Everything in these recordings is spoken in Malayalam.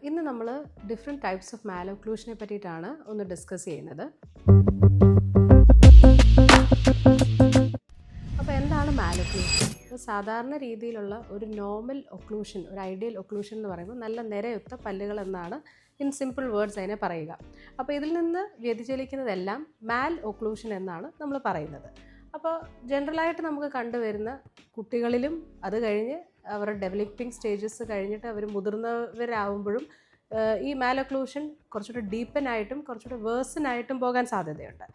ഇന്ന് നമ്മൾ ഡിഫറെൻറ്റ് ടൈപ്സ് ഓഫ് മാലോക്ലൂഷനെ പറ്റിയിട്ടാണ് ഒന്ന് ഡിസ്കസ് ചെയ്യുന്നത്. അപ്പോൾ എന്താണ് മാലോക്ലൂഷൻ? സാധാരണ രീതിയിലുള്ള ഒരു നോർമൽ ഒക്ലൂഷൻ, ഒരു ഐഡിയൽ ഒക്ലൂഷൻ എന്ന് പറയുമ്പോൾ നല്ല നിരയൊത്ത പല്ലുകൾ എന്നാണ് ഇൻ സിമ്പിൾ വേർഡ്സ് അതിനെ പറയുക. അപ്പോൾ ഇതിൽ നിന്ന് വ്യതിചലിക്കുന്നതെല്ലാം മാൽ ഒക്ലൂഷൻ എന്നാണ് നമ്മൾ പറയുന്നത്. അപ്പോൾ ജനറലായിട്ട് നമുക്ക് കണ്ടുവരുന്ന കുട്ടികളിലും അത് കഴിഞ്ഞ് അവരുടെ ഡെവലപ്പിംഗ് സ്റ്റേജസ് കഴിഞ്ഞിട്ട് അവർ മുതിർന്നവരാകുമ്പോഴും ഈ മാലോക്ലൂഷൻ കുറച്ചുകൂടി ഡീപ്പനായിട്ടും കുറച്ചുകൂടി വേഴ്സനായിട്ടും പോകാൻ സാധ്യതയുണ്ട്.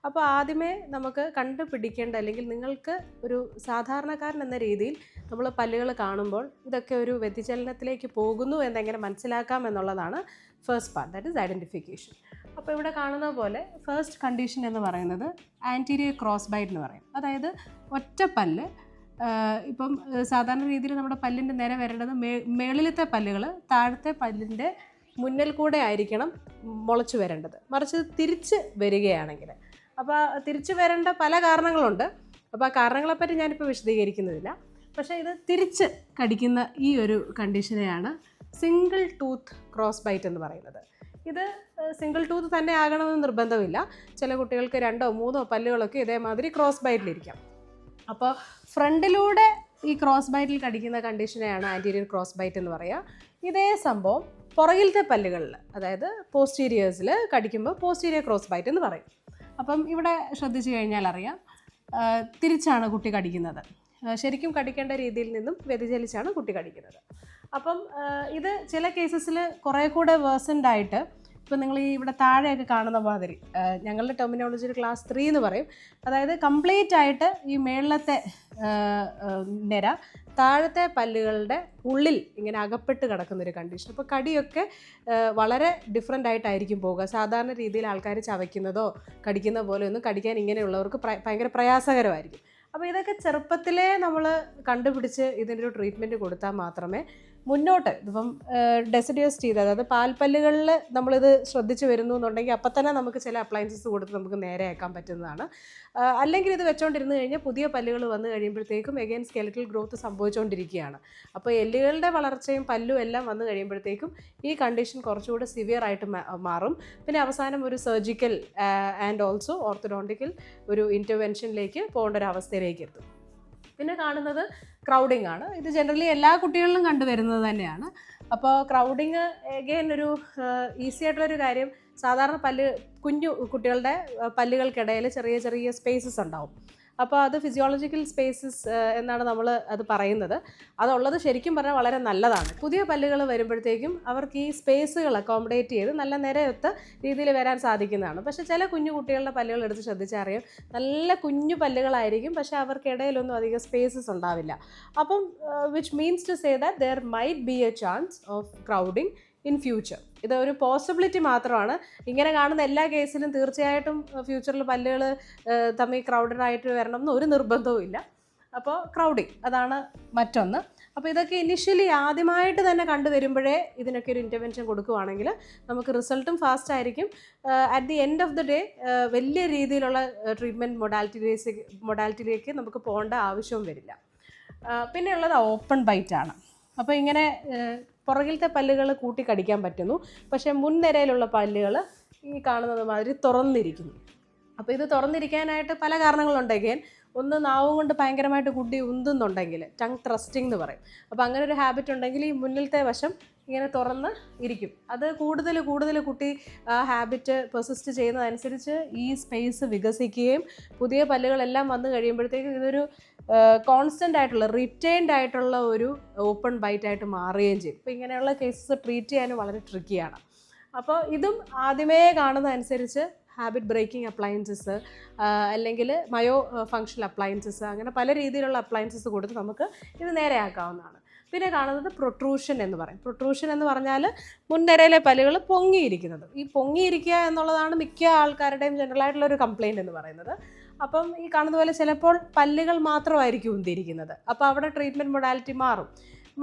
അപ്പോൾ ആദ്യമേ നമുക്ക് കണ്ടുപിടിക്കേണ്ട, അല്ലെങ്കിൽ നിങ്ങൾക്ക് ഒരു സാധാരണക്കാരൻ എന്ന രീതിയിൽ നമ്മൾ പല്ലുകൾ കാണുമ്പോൾ ഇതൊക്കെ ഒരു വ്യതിചലനത്തിലേക്ക് പോകുന്നു എന്നെങ്ങനെ മനസ്സിലാക്കാം എന്നുള്ളതാണ് first part, that is identification. അപ്പോൾ ഇവിടെ കാണുന്ന പോലെ ഫസ്റ്റ് കണ്ടീഷൻ എന്ന് പറയുന്നത് ആൻറ്റീരിയർ ക്രോസ് ബൈറ്റ് എന്ന് പറയും. അതായത് ഒറ്റ പല്ല്, ഇപ്പം സാധാരണ രീതിയിൽ നമ്മുടെ പല്ലിൻ്റെ നിര വരേണ്ടത് മേളിലത്തെ പല്ലുകൾ താഴത്തെ പല്ലിൻ്റെ മുന്നിൽ കൂടെ ആയിരിക്കണം മുളച്ചു വരേണ്ടത്. മറിച്ച് തിരിച്ച് വരികയാണെങ്കിൽ, അപ്പോൾ തിരിച്ച് വരേണ്ട പല കാരണങ്ങളുണ്ട്. അപ്പോൾ ആ കാരണങ്ങളെപ്പറ്റി ഞാനിപ്പോൾ വിശദീകരിക്കുന്നില്ല. പക്ഷേ ഇത് തിരിച്ച് കടിക്കുന്ന ഈ ഒരു കണ്ടീഷനെയാണ് സിംഗിൾ ടൂത്ത് ക്രോസ് ബൈറ്റ് എന്ന് പറയുന്നത്. ഇത് സിംഗിൾ ടൂത്ത് തന്നെ ആകണമെന്ന് നിർബന്ധമില്ല. ചില കുട്ടികൾക്ക് 2 or 3 പല്ലുകളൊക്കെ ഇതേമാതിരി ക്രോസ് ബൈറ്റിലിരിക്കാം. അപ്പോൾ ഫ്രണ്ടിലൂടെ ഈ ക്രോസ് ബൈറ്റിൽ കടിക്കുന്ന കണ്ടീഷനെയാണ് ആൻറ്റീരിയർ ക്രോസ് ബൈറ്റ് എന്ന് പറയുക. ഇതേ സംഭവം പുറകിലത്തെ പല്ലുകളിൽ, അതായത് പോസ്റ്റീരിയേഴ്സിൽ കടിക്കുമ്പോൾ പോസ്റ്റീരിയർ ക്രോസ് ബൈറ്റ് എന്ന് പറയും. അപ്പം ഇവിടെ ശ്രദ്ധിച്ചു കഴിഞ്ഞാൽ അറിയാം, തിരിച്ചാണ് കുട്ടി കടിക്കുന്നത്. ശരിക്കും കടിക്കേണ്ട രീതിയിൽ നിന്നും വ്യതിചലിച്ചാണ് കുട്ടി കടിക്കുന്നത്. അപ്പം ഇത് ചില കേസസിൽ കുറേ കൂടെ വേഴ്സൻഡ് ആയിട്ട്, ഇപ്പം നിങ്ങൾ ഈ ഇവിടെ താഴെയൊക്കെ കാണുന്ന മാതിരി, ഞങ്ങളുടെ ടെർമിനോളജിയിൽ ക്ലാസ് 3 എന്ന് പറയും. അതായത് കംപ്ലീറ്റ് ആയിട്ട് ഈ മേളത്തെ നിര താഴത്തെ പല്ലുകളുടെ ഉള്ളിൽ ഇങ്ങനെ അകപ്പെട്ട് കിടക്കുന്നൊരു കണ്ടീഷൻ. അപ്പോൾ കടിയൊക്കെ വളരെ ഡിഫറെൻ്റ് ആയിട്ടായിരിക്കും പോവുക. സാധാരണ രീതിയിൽ ആൾക്കാർ ചവയ്ക്കുന്നതോ കടിക്കുന്ന പോലെ ഒന്നും കടിക്കാൻ ഇങ്ങനെയുള്ളവർക്ക് ഭയങ്കര പ്രയാസകരമായിരിക്കും. അപ്പോൾ ഇതൊക്കെ ചെറുപ്പത്തിലേ നമ്മൾ കണ്ടുപിടിച്ച് ഇതിൻ്റെ ഒരു ട്രീറ്റ്മെൻറ്റ് കൊടുത്താൽ മാത്രമേ മുന്നോട്ട്, ഇതിപ്പം ഡെസിഡിയസ് ടീത്ത്, അതായത് പാൽപ്പല്ലുകളിൽ നമ്മളിത് ശ്രദ്ധിച്ച് വരുന്നു എന്നുണ്ടെങ്കിൽ അപ്പം തന്നെ നമുക്ക് ചില അപ്ലയൻസസ് കൊടുത്ത് നമുക്ക് നേരെയാക്കാൻ പറ്റുന്നതാണ്. അല്ലെങ്കിൽ ഇത് വെച്ചുകൊണ്ടിരുന്ന് കഴിഞ്ഞാൽ പുതിയ പല്ലുകൾ വന്നു കഴിയുമ്പോഴത്തേക്കും എഗെയിൻ സ്കെലറ്റൽ ഗ്രോത്ത് സംഭവിച്ചുകൊണ്ടിരിക്കുകയാണ്. അപ്പോൾ എല്ലുകളുടെ വളർച്ചയും പല്ലും എല്ലാം വന്നു കഴിയുമ്പോഴത്തേക്കും ഈ കണ്ടീഷൻ കുറച്ചുകൂടി സിവിയർ ആയിട്ട് മാറും. പിന്നെ അവസാനം ഒരു സർജിക്കൽ ആൻഡ് ഓൾസോ ഓർത്തഡോണ്ടിക്കൽ ഒരു ഇൻ്റർവെൻഷനിലേക്ക് പോകേണ്ട ഒരു അവസ്ഥയിലേക്ക് എത്തും. പിന്നെ കാണുന്നത് ക്രൗഡിങ് ആണ്. ഇത് ജനറലി എല്ലാ കുട്ടികളിലും കണ്ടുവരുന്നത് തന്നെയാണ്. അപ്പോൾ ക്രൗഡിങ് എഗെയിൻ ഒരു ഈസി ആയിട്ടുള്ളൊരു കാര്യം. സാധാരണ കുഞ്ഞു കുട്ടികളുടെ പല്ലുകൾക്കിടയിൽ ചെറിയ ചെറിയ സ്പേസസ് ഉണ്ടാവും. അപ്പോൾ അത് ഫിസിയോളജിക്കൽ സ്പേസസ് എന്നാണ് നമ്മൾ അത് പറയുന്നത്. അതുള്ളത് ശരിക്കും പറഞ്ഞാൽ വളരെ നല്ലതാണ്. പുതിയ പല്ലുകൾ വരുമ്പോഴത്തേക്കും അവർക്ക് ഈ സ്പേസുകൾ അക്കോമഡേറ്റ് ചെയ്ത് നല്ല നിരയൊത്ത രീതിയിൽ വരാൻ സാധിക്കുന്നതാണ്. പക്ഷേ ചില കുഞ്ഞു കുട്ടികളുടെ പല്ലുകൾ എടുത്ത് ശ്രദ്ധിച്ചറിയാം, നല്ല കുഞ്ഞു പല്ലുകളായിരിക്കും, പക്ഷേ അവർക്കിടയിലൊന്നും അധികം സ്പേസസ് ഉണ്ടാവില്ല. അപ്പം which means to say that there might be a chance of crowding in future. ഇതൊരു പോസിബിലിറ്റി മാത്രമാണ്. ഇങ്ങനെ കാണുന്ന എല്ലാ കേസിലും തീർച്ചയായിട്ടും ഫ്യൂച്ചറിൽ പല്ലുകൾ തമ്മിൽ ക്രൗഡഡ് ആയിട്ട് വരണം എന്ന് ഒരു നിർബന്ധവും ഇല്ല. അപ്പോൾ ക്രൗഡിങ് അതാണ് മറ്റൊന്ന്. അപ്പോൾ ഇതൊക്കെ ഇനിഷ്യലി ആദ്യമായിട്ട് തന്നെ കണ്ടുവരുമ്പോഴേ ഇതിനൊക്കെ ഒരു ഇൻ്റർവെൻഷൻ കൊടുക്കുകയാണെങ്കിൽ നമുക്ക് റിസൾട്ടും ഫാസ്റ്റ് ആയിരിക്കും. At the end of the day വലിയ രീതിയിലുള്ള ട്രീറ്റ്മെൻറ്റ് മൊഡാലിറ്റിയിലേക്ക് നമുക്ക് പോകേണ്ട ആവശ്യവും വരില്ല. പിന്നെയുള്ളത് ഓപ്പൺ ബൈറ്റാണ്. അപ്പോൾ ഇങ്ങനെ പുറകിലത്തെ പല്ലുകൾ കൂട്ടി കടിക്കാൻ പറ്റുന്നു, പക്ഷേ മുൻനിരയിലുള്ള പല്ലുകൾ ഈ കാണുന്നത് മാതിരി തുറന്നിരിക്കുന്നു. അപ്പോൾ ഇത് തുറന്നിരിക്കാനായിട്ട് പല കാരണങ്ങളുണ്ടെങ്കിൽ, ഒന്ന് നാവും കൊണ്ട് ഭയങ്കരമായിട്ട് കുട്ടി ഉന്തുന്നുണ്ടെങ്കിൽ ടങ് ത്രസ്റ്റിംഗ് എന്ന് പറയും. അപ്പോൾ അങ്ങനെ ഒരു ഹാബിറ്റ് ഉണ്ടെങ്കിൽ ഈ മുന്നിലത്തെ വശം ഇങ്ങനെ തുറന്ന് ഇരിക്കും. അത് കൂടുതൽ കുട്ടി ആ ഹാബിറ്റ് പെർസിസ്റ്റ് ചെയ്യുന്നതനുസരിച്ച് ഈ സ്പേസ് വികസിക്കുകയും പുതിയ പല്ലുകളെല്ലാം വന്നു കഴിയുമ്പോഴത്തേക്കും ഇതൊരു കോൺസ്റ്റൻ്റ് ആയിട്ടുള്ള റിറ്റൈൻഡ് ആയിട്ടുള്ള ഒരു ഓപ്പൺ ബൈറ്റ് ആയിട്ട് മാറുകയും ചെയ്യും. അപ്പോൾ ഇങ്ങനെയുള്ള കേസസ് ട്രീറ്റ് ചെയ്യാനും വളരെ ട്രിക്കിയാണ്. അപ്പോൾ ഇതും ആദ്യമേ കാണുന്നതനുസരിച്ച് ഹാബിറ്റ് ബ്രേക്കിംഗ് അപ്ലയൻസസ് അല്ലെങ്കിൽ മയോ ഫങ്ഷണൽ അപ്ലയൻസസ്, അങ്ങനെ പല രീതിയിലുള്ള അപ്ലയൻസസ് കൊടുത്ത് നമുക്ക് ഇത് നേരെയാക്കാവുന്നതാണ്. പിന്നെ കാണുന്നത് പ്രൊട്രൂഷൻ എന്ന് പറയും. പ്രൊട്രൂഷൻ എന്ന് പറഞ്ഞാൽ മുൻനിരയിലെ പല്ലുകൾ പൊങ്ങിയിരിക്കുന്നത്. ഈ പൊങ്ങിയിരിക്കുക എന്നുള്ളതാണ് മിക്ക ആൾക്കാരുടെയും ജനറലായിട്ടുള്ളൊരു കംപ്ലയിൻ്റ് എന്ന് പറയുന്നത്. അപ്പം ഈ കാണുന്ന പോലെ ചിലപ്പോൾ പല്ലുകൾ മാത്രമായിരിക്കും ഉന്തിയിരിക്കുന്നത്. അപ്പോൾ അവിടെ ട്രീറ്റ്മെൻറ്റ് മൊഡാലിറ്റി മാറും.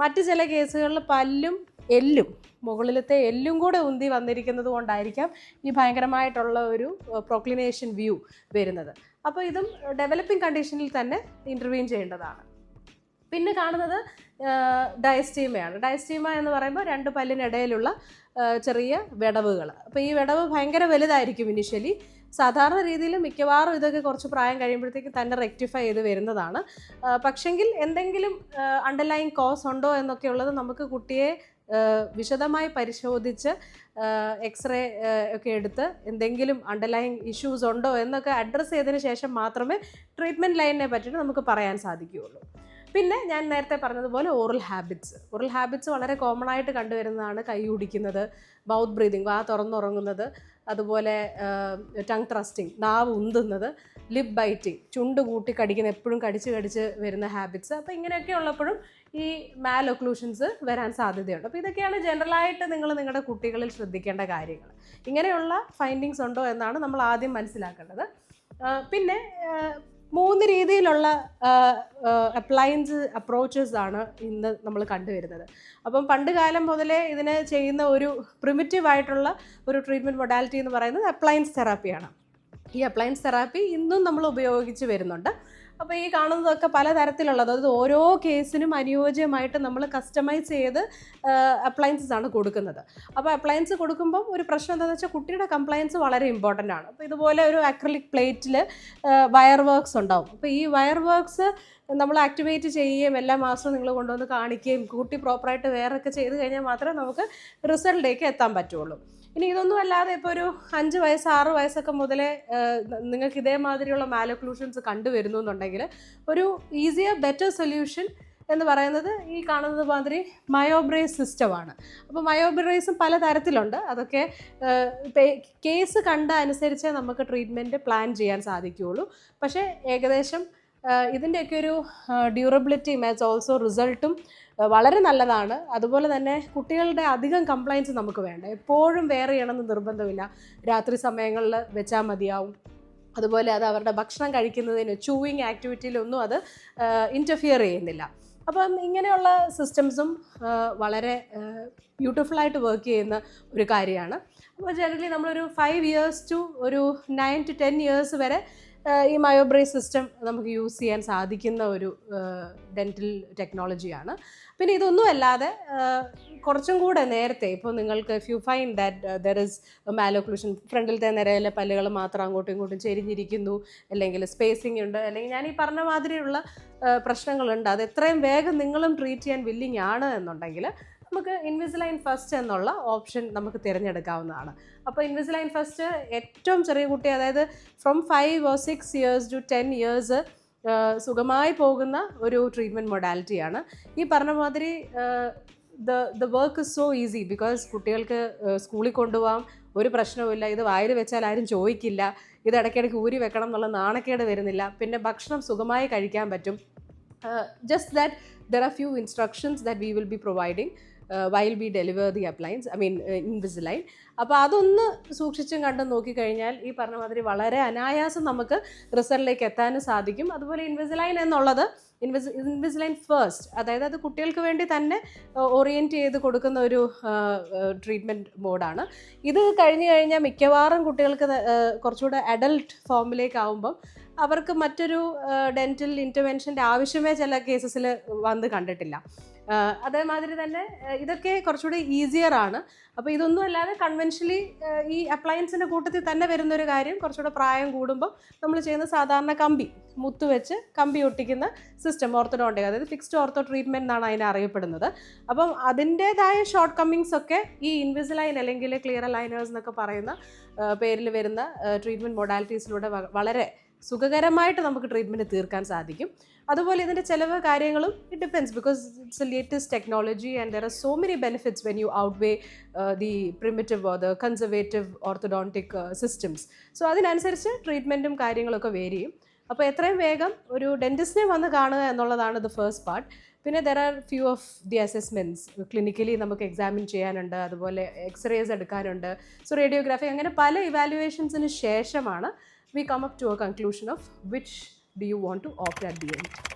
മറ്റ് ചില കേസുകളിൽ പല്ലും എല്ലും, മുകളിലത്തെ എല്ലും കൂടെ ഉന്തി വന്നിരിക്കുന്നത് കൊണ്ടായിരിക്കാം ഈ ഭയങ്കരമായിട്ടുള്ള ഒരു പ്രൊക്ലിനേഷൻ വ്യൂ വരുന്നത്. അപ്പോൾ ഇതും ഡെവലപ്പിംഗ് കണ്ടീഷനിൽ തന്നെ ഇൻ്റർവീൻ ചെയ്യേണ്ടതാണ്. പിന്നെ കാണുന്നത് ഡയസ്റ്റീമയാണ്. ഡയസ്റ്റീമ എന്ന് പറയുമ്പോൾ 2 പല്ലിനിടയിലുള്ള ചെറിയ വിടവുകൾ. അപ്പോൾ ഈ വിടവ് ഭയങ്കര വലുതായിരിക്കും ഇനിഷ്യലി. സാധാരണ രീതിയിൽ മിക്കവാറും ഇതൊക്കെ കുറച്ച് പ്രായം കഴിയുമ്പോഴത്തേക്ക് തന്നെ റെക്ടിഫൈ ചെയ്ത് വരുന്നതാണ്. പക്ഷെങ്കിൽ എന്തെങ്കിലും അണ്ടർലൈങ് കോസ് ഉണ്ടോ എന്നൊക്കെ ഉള്ളത് നമുക്ക് കുട്ടിയെ വിശദമായി പരിശോധിച്ച് എക്സ്റേ ഒക്കെ എടുത്ത് എന്തെങ്കിലും അണ്ടർലൈങ് ഇഷ്യൂസ് ഉണ്ടോ എന്നൊക്കെ അഡ്രസ്സ് ചെയ്തതിന് ശേഷം മാത്രമേ ട്രീറ്റ്മെൻറ്റ് ലൈനിനെ പറ്റിയിട്ട് നമുക്ക് പറയാൻ സാധിക്കുകയുള്ളൂ. പിന്നെ ഞാൻ നേരത്തെ പറഞ്ഞതുപോലെ ഓറൽ ഹാബിറ്റ്സ് വളരെ കോമൺ ആയിട്ട് കണ്ടുവരുന്നതാണ്. കൈ കുടിക്കുന്നത്, മൗത്ത് ബ്രീതിങ്, വാ തുറന്നുറങ്ങുന്നത്, അതുപോലെ ടങ് ത്രസ്റ്റിംഗ്, നാവ് ഉന്തുന്നത്, ലിപ് ബൈറ്റിംഗ്, ചുണ്ട് കൂട്ടി കടിക്കുന്ന, എപ്പോഴും കടിച്ച് വരുന്ന ഹാബിറ്റ്സ്. അപ്പോൾ ഇങ്ങനെയൊക്കെ ഉള്ളപ്പോഴും ഈ മാൽ ഒക്ലൂഷൻസ് വരാൻ സാധ്യതയുണ്ട്. അപ്പോൾ ഇതൊക്കെയാണ് ജനറലായിട്ട് നിങ്ങൾ നിങ്ങളുടെ കുട്ടികളിൽ ശ്രദ്ധിക്കേണ്ട കാര്യങ്ങൾ. ഇങ്ങനെയുള്ള ഫൈൻഡിങ്സ് ഉണ്ടോ എന്നാണ് നമ്മൾ ആദ്യം മനസ്സിലാക്കേണ്ടത്. പിന്നെ 3 രീതിയിലുള്ള അപ്ലയൻസ് അപ്രോച്ചസ് ആണ് ഇന്ന് നമ്മൾ കണ്ടുവരുന്നത്. അപ്പം പണ്ട് കാലം മുതലേ ഇതിനെ ചെയ്യുന്ന ഒരു പ്രിമിറ്റീവ് ആയിട്ടുള്ള ഒരു ട്രീറ്റ്മെൻറ്റ് മൊഡാലിറ്റി എന്ന് പറയുന്നത് അപ്ലയൻസ് തെറാപ്പിയാണ്. ഈ അപ്ലയൻസ് തെറാപ്പി ഇന്നും നമ്മൾ ഉപയോഗിച്ച് വരുന്നുണ്ട്. അപ്പോൾ ഈ കാണുന്നതൊക്കെ പലതരത്തിലുള്ളത്, അതായത് ഓരോ കേസിനും അനുയോജ്യമായിട്ട് നമ്മൾ കസ്റ്റമൈസ് ചെയ്ത് അപ്ലയൻസസ് ആണ് കൊടുക്കുന്നത്. അപ്പോൾ അപ്ലയൻസ് കൊടുക്കുമ്പം ഒരു പ്രശ്നം എന്താണെന്ന് വെച്ചാൽ കുട്ടിയുടെ കംപ്ലയൻസ് വളരെ ഇമ്പോർട്ടൻ്റ് ആണ്. അപ്പോൾ ഇതുപോലെ ഒരു അക്രിലിക് പ്ലേറ്റിൽ വയർ വർക്ക്സ് ഉണ്ടാവും. അപ്പോൾ ഈ വയർ വർക്ക്സ് നമ്മൾ ആക്ടിവേറ്റ് ചെയ്യുകയും എല്ലാ മാസവും നിങ്ങൾ കൊണ്ടുവന്ന് കാണിക്കുകയും കുട്ടി പ്രോപ്പറായിട്ട് വെയറൊക്കെ ചെയ്ത് കഴിഞ്ഞാൽ മാത്രമേ നമുക്ക് റിസൾട്ടിലേക്ക് എത്താൻ പറ്റുള്ളൂ. ഇനി ഇതൊന്നും അല്ലാതെ ഇപ്പോൾ ഒരു 5 വയസ്സ് 6 വയസ്സൊക്കെ മുതലേ നിങ്ങൾക്ക് ഇതേമാതിരിയുള്ള മാലൊക്ലൂഷൻസ് കണ്ടുവരുന്നു എന്നുണ്ടെങ്കിൽ ഒരു ഈസിയർ ബെറ്റർ സൊല്യൂഷൻ എന്ന് പറയുന്നത് ഈ കാണുന്നത് മാതിരി മയോബ്രേസ് സിസ്റ്റമാണ്. അപ്പോൾ മയോബ്രേസും പല തരത്തിലുണ്ട്. അതൊക്കെ കേസ് കണ്ട അനുസരിച്ച് നമുക്ക് ട്രീറ്റ്മെൻറ്റ് പ്ലാൻ ചെയ്യാൻ സാധിക്കുകയുള്ളൂ. പക്ഷേ ഏകദേശം ഇതിൻ്റെയൊക്കെ ഒരു ഡ്യൂറബിലിറ്റിയും ആസ് ഓൾസോ റിസൾട്ടും വളരെ നല്ലതാണ്. അതുപോലെ തന്നെ കുട്ടികളുടെ അധികം കംപ്ലൈൻറ്റ്സ് നമുക്ക് വേണ്ട. എപ്പോഴും വെയർ ചെയ്യണമെന്ന് നിർബന്ധമില്ല. രാത്രി സമയങ്ങളിൽ വെച്ചാൽ മതിയാവും. അതുപോലെ അത് അവരുടെ ഭക്ഷണം കഴിക്കുന്നതിന് ചൂയിങ് ആക്ടിവിറ്റിയിലൊന്നും അത് ഇൻ്റർഫിയർ ചെയ്യുന്നില്ല. അപ്പം ഇങ്ങനെയുള്ള സിസ്റ്റംസും വളരെ ബ്യൂട്ടിഫുള്ളായിട്ട് വർക്ക് ചെയ്യുന്ന ഒരു കാര്യമാണ്. അപ്പോൾ ജനറലി നമ്മളൊരു 5 years to ഒരു 9 to 10 years വരെ ഈ മയോബ്രേസ് സിസ്റ്റം നമുക്ക് യൂസ് ചെയ്യാൻ സാധിക്കുന്ന ഒരു ഡെൻറ്റൽ ടെക്നോളജിയാണ്. പിന്നെ ഇതൊന്നും അല്ലാതെ കുറച്ചും കൂടെ നേരത്തെ ഇപ്പോൾ നിങ്ങൾക്ക് if you find that there is malocclusion, ഫ്രണ്ടിലത്തെ നിരയിലെ പല്ലുകൾ മാത്രം അങ്ങോട്ടും ഇങ്ങോട്ടും ചെരിഞ്ഞിരിക്കുന്നു, അല്ലെങ്കിൽ സ്പേസിംഗ് ഉണ്ട്, അല്ലെങ്കിൽ ഞാൻ ഈ പറഞ്ഞ മാതിരിയുള്ള പ്രശ്നങ്ങളുണ്ട്, അത് എത്രയും വേഗം നിങ്ങളും ട്രീറ്റ് ചെയ്യാൻ വില്ലിങ് ആണ് എന്നുണ്ടെങ്കിൽ നമുക്ക് ഇൻവിസിലൈൻ ഫസ്റ്റ് എന്നുള്ള ഓപ്ഷൻ നമുക്ക് തിരഞ്ഞെടുക്കാവുന്നതാണ്. അപ്പോൾ ഇൻവിസിലൈൻ ഫസ്റ്റ് ഏറ്റവും ചെറിയ കുട്ടി, അതായത് from 5 or 6 years to 10 years സുഖമായി പോകുന്ന ഒരു ട്രീറ്റ്മെൻറ്റ് മൊഡാലിറ്റിയാണ്. ഈ പറഞ്ഞ മാതിരി the work is so easy because കുട്ടികൾക്ക് സ്കൂളിൽ കൊണ്ടുപോകാം, ഒരു പ്രശ്നവുമില്ല. ഇത് വായിൽ വെച്ചാൽ ആരും ചോദിക്കില്ല. ഇത് ഇടയ്ക്കിടയ്ക്ക് ഊരി വെക്കണം എന്നുള്ള നാണക്കേട് വരുന്നില്ല. പിന്നെ ഭക്ഷണം സുഖമായി കഴിക്കാൻ പറ്റും. Just that there are few instructions that we will be providing while we deliver the appliance, Invisalign. അപ്പോൾ അതൊന്ന് സൂക്ഷിച്ചും കണ്ടും നോക്കിക്കഴിഞ്ഞാൽ ഈ പറഞ്ഞ മാതിരി വളരെ അനായാസം നമുക്ക് റിസൾട്ടിലേക്ക് എത്താനും സാധിക്കും. അതുപോലെ ഇൻവിസിലൈൻ എന്നുള്ളത് ഇൻവിസിലൈൻ ഫസ്റ്റ്, അതായത് അത് കുട്ടികൾക്ക് വേണ്ടി തന്നെ ഓറിയൻറ്റ് ചെയ്ത് കൊടുക്കുന്ന ഒരു ട്രീറ്റ്മെൻറ്റ് മോഡാണ്. ഇത് കഴിഞ്ഞ് കഴിഞ്ഞാൽ മിക്കവാറും കുട്ടികൾക്ക് കുറച്ചുകൂടെ അഡൽട്ട് ഫോമിലേക്കാവുമ്പം അവർക്ക് മറ്റൊരു ഡെൻറ്റൽ ഇൻ്റർവെൻഷൻ്റെ ആവശ്യമേ ചില കേസസിൽ വന്ന് കണ്ടിട്ടില്ല. അതേമാതിരി തന്നെ ഇതൊക്കെ കുറച്ചുകൂടി ഈസിയർ ആണ്. അപ്പോൾ ഇതൊന്നും അല്ലാതെ കൺവെൻഷനലി ഈ അപ്ലയൻസിൻ്റെ കൂട്ടത്തിൽ തന്നെ വരുന്നൊരു കാര്യം, കുറച്ചുകൂടെ പ്രായം കൂടുമ്പോൾ നമ്മൾ ചെയ്യുന്ന സാധാരണ മുത്ത് വെച്ച് കമ്പി ഒട്ടിക്കുന്ന സിസ്റ്റം, ഓർത്തോഡോണ്ടിക്, അതായത് ഫിക്സ്ഡ് ഓർത്തോ ട്രീറ്റ്മെൻറ്റ് എന്നാണ് അതിനെ അറിയപ്പെടുന്നത്. അപ്പം അതിൻ്റേതായ ഷോർട്ട് കമ്മിങ്സ് ഒക്കെ ഈ ഇൻവിസിലൈൻ അല്ലെങ്കിൽ ക്ലിയർ അലൈനേഴ്സ് എന്നൊക്കെ പറയുന്ന പേരിൽ വരുന്ന ട്രീറ്റ്മെൻറ്റ് മൊഡാലിറ്റീസിലൂടെ വളരെ സുഖകരമായിട്ട് നമുക്ക് ട്രീറ്റ്മെൻറ്റ് തീർക്കാൻ സാധിക്കും. അതുപോലെ ഇതിൻ്റെ ചിലവ് കാര്യങ്ങളും it depends because it's a latest technology and there are so many benefits when you outweigh the primitive or the conservative orthodontic systems. So അതിനനുസരിച്ച് ട്രീറ്റ്മെൻറ്റും കാര്യങ്ങളൊക്കെ വേരി ചെയ്യും. അപ്പോൾ എത്രയും വേഗം ഒരു ഡെൻറ്റിസ്റ്റിനെ വന്ന് കാണുക എന്നുള്ളതാണ് ദ ഫസ്റ്റ് പാർട്ട്. പിന്നെ there are few of the assessments clinically നമുക്ക് എക്സാമിൻ ചെയ്യാനുണ്ട്, അതുപോലെ എക്സ്റേസ് എടുക്കാനുണ്ട്, സോ റേഡിയോഗ്രാഫി, അങ്ങനെ പല ഇവാലുവേഷൻസിന് ശേഷമാണ് we come up to a conclusion of which do you want to opt at the end.